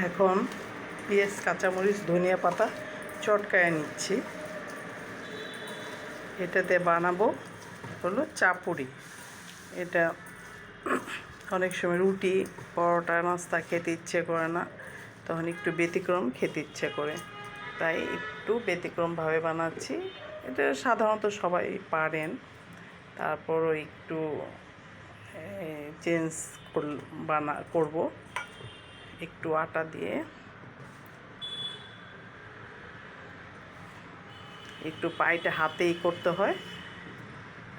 এখন পেঁয়াজ, কাঁচামরিচ, ধনিয়া পাতা চটকায় নিচ্ছি। এটাতে বানাবো হলো চাপুরি। এটা অনেক সময় রুটি, পরোটা, নাস্তা খেতে ইচ্ছে করে না, তখন একটু ব্যতিক্রম খেতে ইচ্ছে করে, তাই একটু ব্যতিক্রমভাবে বানাচ্ছি। এটা সাধারণত সবাই পারেন, তারপরও একটু চেঞ্জ করব। একটু আটা দিয়ে একটু পাইটা হাতেই করতে হয়,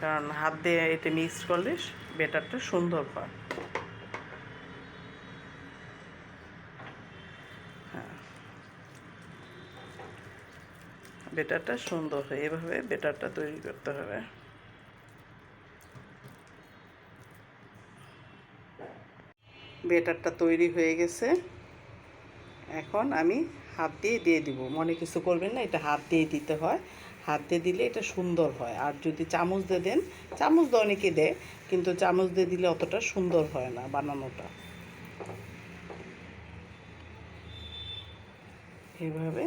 কারণ হাত দিয়ে এটা মিক্স করলে ব্যাটারটা সুন্দর হয়। হ্যাঁ, ব্যাটারটা সুন্দর হয়, এভাবে ব্যাটারটা তৈরি করতে হবে। ব্যাটারটা তৈরি হয়ে গেছে, এখন আমি হাত দিয়ে দিয়ে দিব। মনে কিছু করবেন না, এটা হাত দিয়ে দিতে হয়। হাত দিয়ে দিলে এটা সুন্দর হয়। আর যদি চামচ দিয়ে দেন, চামচ দিয়ে অনেকে দেয়, কিন্তু চামচ দিয়ে দিলে অতটা সুন্দর হয় না বানানোটা। এভাবে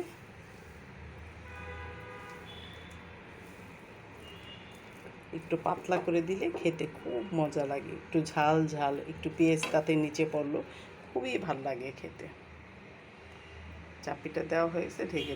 একটু পাতলা করে দিলে খেতে খুব মজা লাগে। একটু ঝাল ঝাল, একটু পেঁয়াজ তাতে নিচে পড়লো, খুবই ভাল লাগে খেতে। চাপিটা দেওয়া হয়েছে, ঢেকে